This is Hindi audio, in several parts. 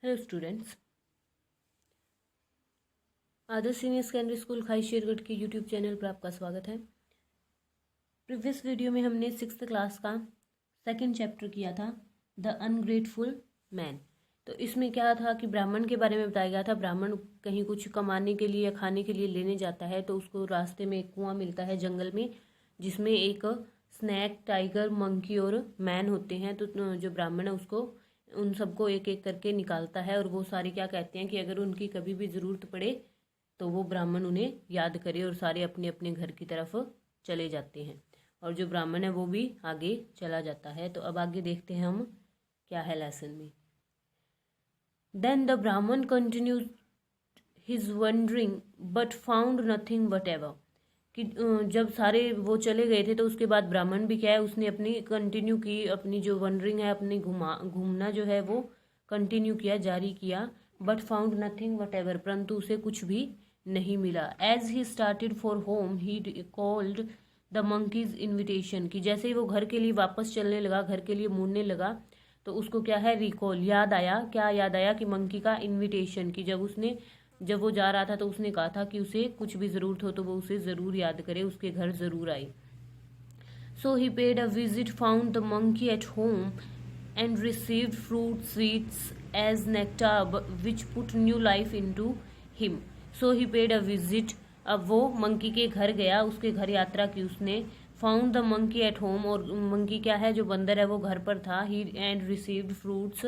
हेलो स्टूडेंट्स, आदर्श सीनियर सेकेंडरी स्कूल खाई शेरगढ़ के यूट्यूब चैनल पर आपका स्वागत है। प्रीवियस वीडियो में हमने 6th क्लास का सेकंड चैप्टर किया था, द अनग्रेटफुल मैन। तो इसमें क्या था कि ब्राह्मण के बारे में बताया गया था। ब्राह्मण कहीं कुछ कमाने के लिए या खाने के लिए लेने जाता है तो उसको रास्ते में एक कुआं मिलता है जंगल में, जिसमें एक स्नैक, टाइगर, मंकी और मैन होते हैं। तो जो ब्राह्मण है उसको उन सबको एक एक करके निकालता है और वो सारे क्या कहते हैं कि अगर उनकी कभी भी ज़रूरत पड़े तो वो ब्राह्मण उन्हें याद करे, और सारे अपने अपने घर की तरफ चले जाते हैं और जो ब्राह्मण है वो भी आगे चला जाता है। तो अब आगे देखते हैं हम क्या है लेसन में। देन द ब्राह्मण continues his wondering but found nothing what ever. कि जब सारे वो चले गए थे तो उसके बाद ब्राह्मण भी क्या है, उसने अपनी कंटिन्यू की, अपनी जो वंडरिंग है, अपनी घूमना जो है वो कंटिन्यू किया, जारी किया। But found nothing whatever, परंतु उसे कुछ भी नहीं मिला। As he started for home he called the monkey's invitation. कि जैसे ही वो घर के लिए वापस चलने लगा, घर के लिए मुड़ने लगा, तो उसको क्या है, रिकॉल, याद आया। क्या याद आया कि मंकी का इन्विटेशन, कि जब वो जा रहा था तो उसने कहा था कि उसे कुछ भी ज़रूरत हो तो वो उसे ज़रूर याद करे, उसके घर ज़रूर आए। So he paid a visit, found the monkey at home and received fruit sweets as nectar which put new life into him. So he paid a visit, अब वो मंकी के घर गया, उसके घर यात्रा की उसने। Found the monkey at home, और मंकी क्या है, जो बंदर है वो घर पर था। He and received fruits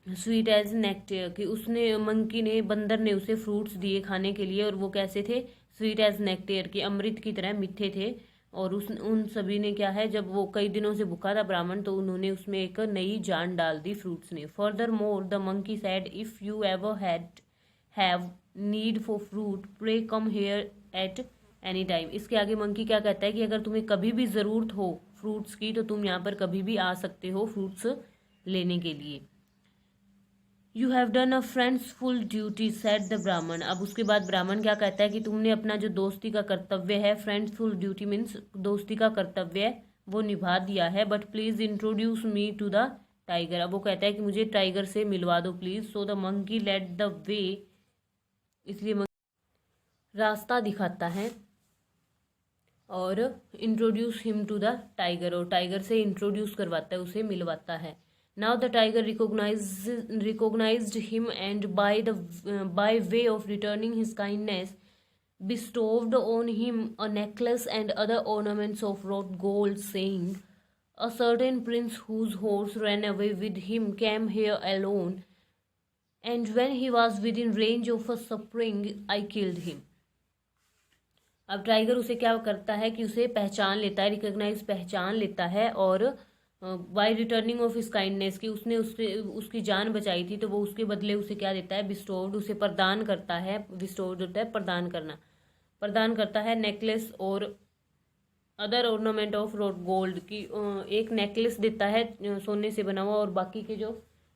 sweet as nectar, कि उसने, मंकी ने, बंदर ने उसे फ्रूट्स दिए खाने के लिए, और वो कैसे थे, स्वीट एज नेक्टेयर, कि अमृत की तरह मीठे थे। और उन सभी ने क्या है, जब वो कई दिनों से भूखा था ब्राह्मण, तो उन्होंने उसमें एक नई जान डाल दी फ्रूट्स ने। Furthermore the monkey said, if you ever have need for fruit pray come here at any time. इसके आगे मंकी क्या कहता है कि अगर तुम्हें कभी भी ज़रूरत हो फ्रूट्स की तो तुम यहाँ पर कभी भी आ सकते हो फ्रूट्स लेने के लिए। You have done a friends full duty said the Brahmin. अब उसके बाद ब्राह्मण क्या कहता है कि तुमने अपना जो दोस्ती का कर्तव्य है, फ्रेंड्स फुल ड्यूटी मीन्स दोस्ती का कर्तव्य, वो निभा दिया है। But please introduce me to the tiger. अब वो कहता है कि मुझे टाइगर से मिलवा दो please. So the monkey led the way, इसलिए रास्ता दिखाता है और introduce him to the tiger, और टाइगर से इंट्रोड्यूस करवाता है, उसे मिलवाता है। Now the tiger recognized him, and by way of returning his kindness, bestowed on him a necklace and other ornaments of wrought gold, saying, "A certain prince whose horse ran away with him came here alone, and when he was within range of a spring, I killed him." अब टाइगर उसे क्या करता है कि उसे पहचान लेता है, रिकॉग्नाइज, पहचान लेता है, और by returning of his kindness, की उसने उसकी जान बचाई थी, तो वो उसके बदले उसे क्या देता है, बिस्टोर्ड, उसे प्रदान करता है। बिस्टोर्ड होता है प्रदान करना, प्रदान करता है नेकलेस और other ornament of road gold, की एक नेकलेस देता है सोने से बना हुआ, और बाकी के जो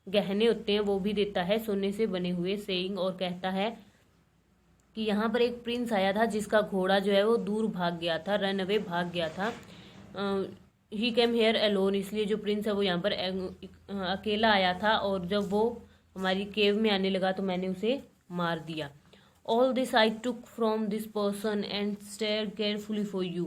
गहने होते हैं वो भी देता है सोने से बने हुए। सेइंग, और कहता है कि यहाँ पर एक प्रिंस आया था जिसका घोड़ा जो है वो दूर भाग गया था, रन अवे, भाग गया था। ही केम हेयर अलोन, इसलिए जो प्रिंस है वो यहाँ पर अकेला आया था, और जब वो हमारी केव में आने लगा तो मैंने उसे मार दिया। All this I took from this person and stored carefully for you,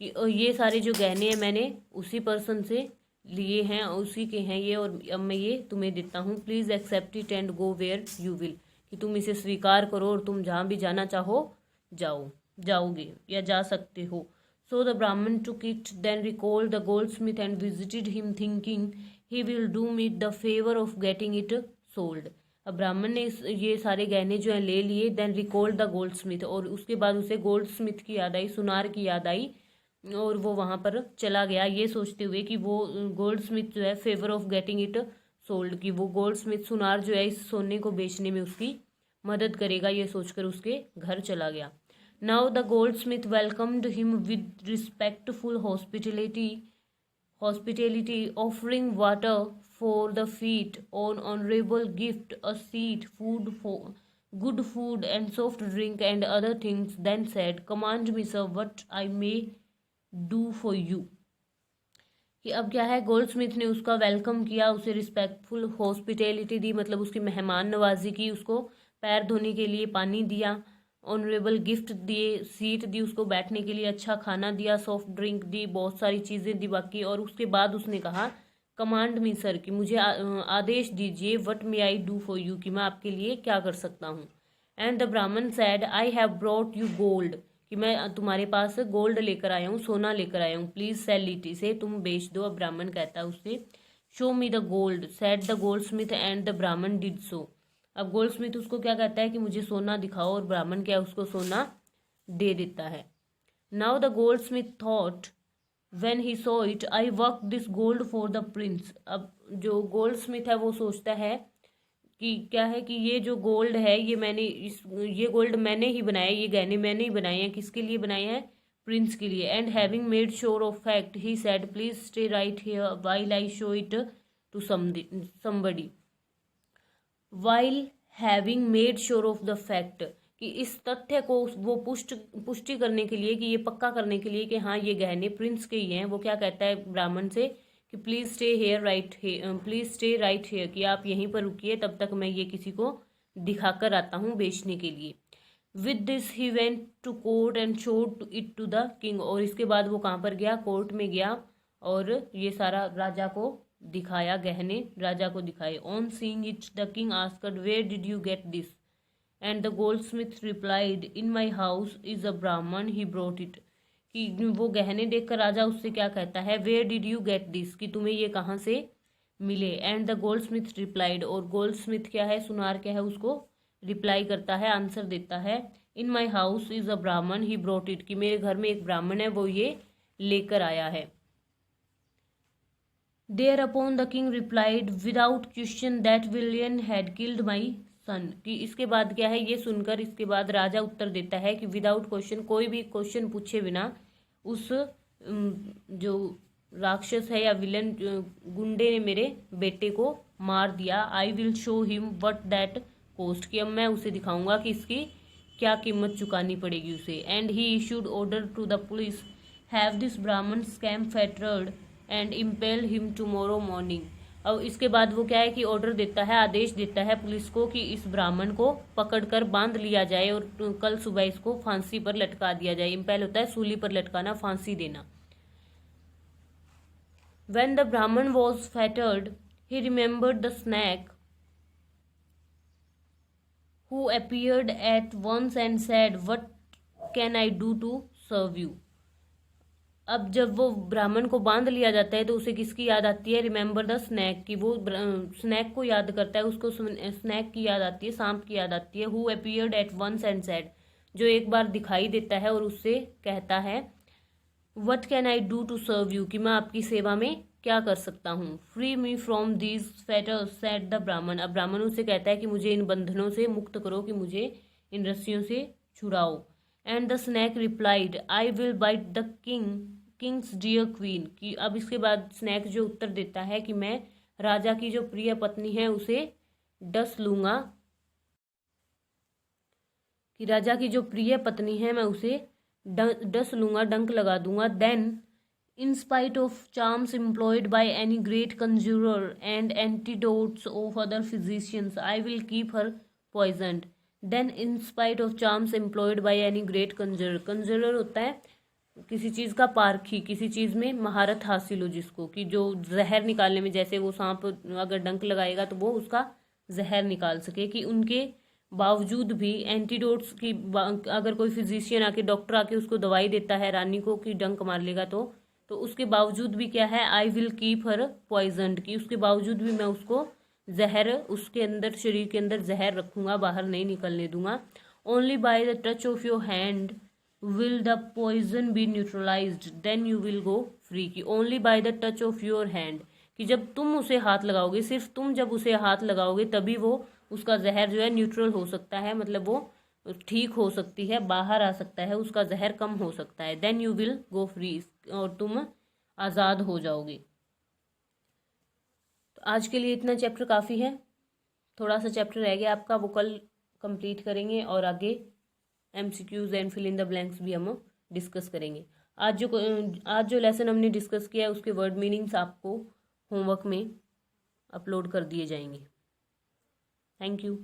कि ये सारे जो गहने हैं मैंने उसी पर्सन से लिए हैं, उसी के हैं ये, और अब मैं ये तुम्हें देता हूँ। Please accept it and go where you will, कि तुम इसे स्वीकार करो और तुम जहाँ भी जाना चाहो जाओगे या जा सकते हो। So the Brahmin took it, then recalled the goldsmith and visited him, thinking he will do me the favour of getting it sold. अब ब्राह्मण ने ये सारे गहने जो है ले लिए। देन रिकॉल्ड द गोल्डस्मिथ, और उसके बाद उसे गोल्डस्मिथ की याद आई, सुनार की याद आई, और वो वहाँ पर चला गया, ये सोचते हुए कि वो गोल्डस्मिथ जो है favour of getting it sold, की वो गोल्डस्मिथ, सुनार जो है, इस सोने को बेचने में उसकी मदद करेगा, ये सोचकर उसके घर चला गया। Now the Goldsmith welcomed him with respectful hospitality, offering water for the feet, on honourable gift, a seat, good food and soft drink and other things. Then said, command me, sir, what I may do for you. कि अब क्या है, गोल्डस्मिथ ने उसका वेलकम किया, उसे रिस्पेक्टफुल हॉस्पिटैलिटी दी, मतलब उसकी मेहमान नवाजी की, उसको पैर धोने के लिए पानी दिया, ऑनरेबल गिफ्ट दिए, सीट दी उसको बैठने के लिए, अच्छा खाना दिया, सॉफ्ट ड्रिंक दी, बहुत सारी चीज़ें दी बाकी। और उसके बाद उसने कहा कमांड मी सर, कि मुझे आदेश दीजिए, what may I do for you, कि मैं आपके लिए क्या कर सकता हूँ। एंड द ब्राह्मण sad I have brought you gold, कि मैं तुम्हारे पास गोल्ड लेकर आया हूँ, सोना लेकर आया हूँ, प्लीज सेल इट, इसे तुम बेच दो। अब ब्राह्मण कहता है उससे, show me the gold, said the gold Smith, and the ब्राह्मण डिड सो। अब गोल्ड स्मिथ उसको क्या कहता है कि मुझे सोना दिखाओ, और ब्राह्मण क्या उसको सोना दे देता है। Now the gold Smith thought when he saw it, I work this gold for the Prince. अब जो गोल्ड स्मिथ है वो सोचता है कि क्या है कि ये जो गोल्ड है, ये गोल्ड मैंने ही बनाया, ये गहने मैंने ही बनाए हैं। किसके लिए बनाए हैं? प्रिंस के लिए। And having made sure of fact he said please stay right here while I show it to somebody. While having made sure of the fact, कि इस तथ्य को वो पुष्टि करने के लिए, कि ये पक्का करने के लिए कि हाँ ये गहने प्रिंस के ही हैं, वो क्या कहता है ब्राह्मण से कि please stay here right please stay right here, कि आप यहीं पर रुकिए, तब तक मैं ये किसी को दिखाकर आता हूँ बेचने के लिए। With this he went to court and showed it to the king. और इसके बाद वो कहाँ पर गया? कोर्ट में गया, और ये सारा राजा को दिखाया, गहने राजा को दिखाए। On seeing it the king asked where did you get this, and the goldsmith replied in my house is a Brahmin he brought it. कि वो गहने देखकर राजा उससे क्या कहता है, where did you get this, कि तुम्हें ये कहाँ से मिले। एंड द गोल्डस्मिथ रिप्लाइड, और गोल्डस्मिथ क्या है, सुनार क्या है, उसको रिप्लाई करता है, आंसर देता है, इन my house is a Brahmin he brought it, कि मेरे घर में एक ब्राह्मण है, वो ये लेकर आया है। Thereupon the king replied without question that villain had killed my son, कि इसके बाद क्या है, ये सुनकर इसके बाद राजा उत्तर देता है कि विदाउट क्वेश्चन, कोई भी क्वेश्चन पूछे बिना, उस जो राक्षस है या विलन गुंडे ने मेरे बेटे को मार दिया। I will show him what that cost, कि अब मैं उसे दिखाऊंगा कि इसकी क्या कीमत चुकानी पड़ेगी उसे। And he issued order to the police have this Brahmin scamp fettered and impale him tomorrow morning. अब इसके बाद वो क्या है कि ऑर्डर देता है, आदेश देता है पुलिस को कि इस ब्राह्मण को पकड़कर बांध लिया जाए और कल सुबह इसको फांसी पर लटका दिया जाए। इम्पेल होता है सूली पर लटकाना, फांसी देना। When the Brahman was fettered, he remembered the snake who appeared at once and said, "What can I do to serve you?" अब जब वो ब्राह्मण को बांध लिया जाता है तो उसे किसकी याद आती है? रिमेंबर द स्नैक, की वो स्नैक को याद करता है, उसको स्नैक की याद आती है, सांप की याद आती है। Who appeared at once and said, जो एक बार दिखाई देता है और उससे कहता है what can I do to serve you, कि मैं आपकी सेवा में क्या कर सकता हूँ। Free me from these fetters said the Brahmin, अब ब्राह्मण उससे कहता है कि मुझे इन बंधनों से मुक्त करो, कि मुझे इन रस्सियों से छुड़ाओ। And the snake replied I will bite the king's dear queen, कि अब इसके बाद स्नैक जो उत्तर देता है कि मैं राजा की जो प्रिय पत्नी है उसे डस लूंगा, कि राजा की जो प्रिय पत्नी है मैं उसे डस लूंगा, डंक लगा दूंगा। Then in spite of charms employed by any great conjurer and antidotes of other physicians, I will keep her poisoned. Then in spite of charms employed by any great conjurer होता है किसी चीज़ का पारखी, किसी चीज़ में महारत हासिल हो जिसको, कि जो जहर निकालने में, जैसे वो सांप अगर डंक लगाएगा तो वो उसका जहर निकाल सके, कि उनके बावजूद भी एंटीडोट्स की, अगर कोई फिजिशियन आके, डॉक्टर आके उसको दवाई देता है रानी को कि डंक मार लेगा तो उसके बावजूद भी क्या है, I will keep her poisoned, की उसके बावजूद भी मैं उसको जहर, उसके अंदर, शरीर के अंदर जहर रखूंगा, बाहर नहीं निकलने दूंगा। Only by the touch of your hand will the poison be neutralised then you will go free, की only by the touch of your hand, कि जब तुम उसे हाथ लगाओगे, सिर्फ तुम जब उसे हाथ लगाओगे तभी वो, उसका जहर जो है न्यूट्रल हो सकता है, मतलब वो ठीक हो सकती है, बाहर आ सकता है, उसका जहर कम हो सकता है। Then you will go free, और तुम आज़ाद हो जाओगे। तो आज के लिए इतना चैप्टर काफ़ी है, थोड़ा सा चैप्टर रह गया आपका, वो कल कंप्लीट करेंगे और आगे MCQs and fill in the blanks भी हम डिस्कस करेंगे। आज जो लेसन हमने डिस्कस किया है उसके वर्ड मीनिंग्स आपको होमवर्क में अपलोड कर दिए जाएंगे। Thank you.